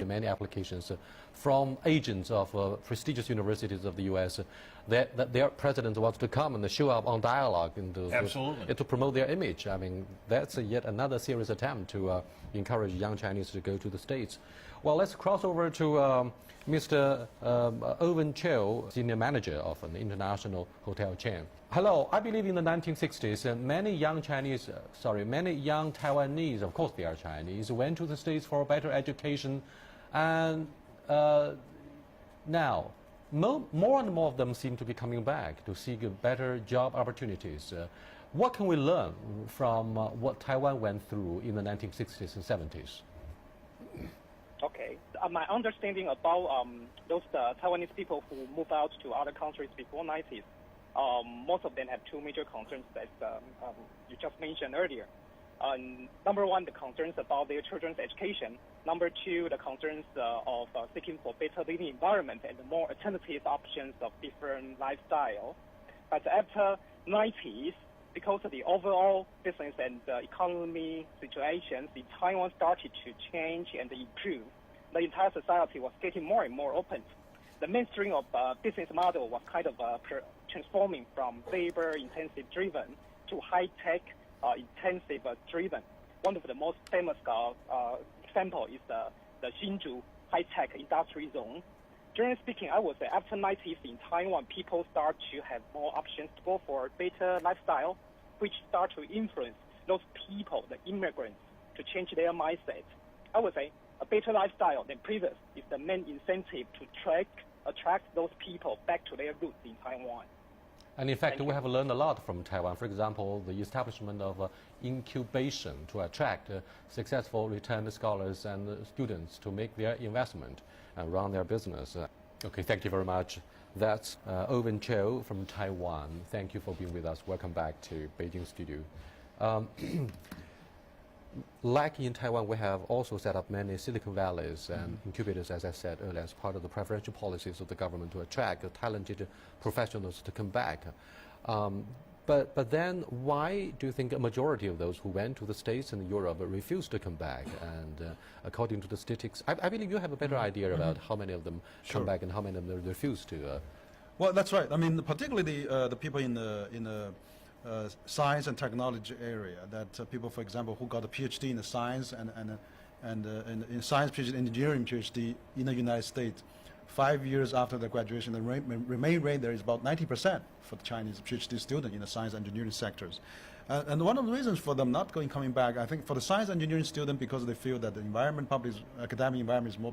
Many applications from agents of prestigious universities of the U.S. That their president wants to come and show up on dialogue and to promote their image. I mean, that's yet another serious attempt to encourage young Chinese to go to the States. Well, let's cross over to Mr. Owen Cho, senior manager of an international hotel chain. Hello, I believe in the 1960s, many young Taiwanese, of course they are Chinese, went to the States for better education, and now more and more of them seem to be coming back to seek better job opportunities. What can we learn from what Taiwan went through in the 1960s and 70s? Okay, my understanding about those Taiwanese people who moved out to other countries before 90s, most of them have two major concerns that you just mentioned earlier. Number one, the concerns about their children's education. Number two, the concerns of seeking for better living environment and more alternative options of different lifestyle. But after 90s, because of the overall business and economy situations in Taiwan started to change and improve, the entire society was getting more and more open. The mainstream of business model was kind of transforming from labor-intensive driven to high-tech intensive driven. One of the most famous example is the Hsinchu high-tech industry zone. Generally speaking, I would say after 90s in Taiwan, people start to have more options to go for better lifestyle, which start to influence those people, the immigrants, to change their mindset. I would say a better lifestyle than previous is the main incentive to attract those people back to their roots in Taiwan. And in fact, we have learned a lot from Taiwan. For example, the establishment of incubation to attract successful returned scholars and students to make their investment and run their business. Okay, thank you very much. That's Owen Cho from Taiwan. Thank you for being with us. Welcome back to Beijing studio. Like in Taiwan, we have also set up many Silicon Valleys and incubators, as I said earlier, as part of the preferential policies of the government to attract talented professionals to come back. But then why do you think a majority of those who went to the States and Europe refused to come back? And according to the statistics, I believe you have a better idea about how many of them come back and how many of them refuse to. Well, that's right. I mean, particularly the people in the science and technology area, that people, for example, who got a PhD in the science and in science PhD, engineering PhD in the United States, 5 years after the graduation, the remain rate there is about 90% for the Chinese PhD student in the science and engineering sectors. And one of the reasons for them not coming back, I think for the science engineering student, because they feel that the environment, academic environment is more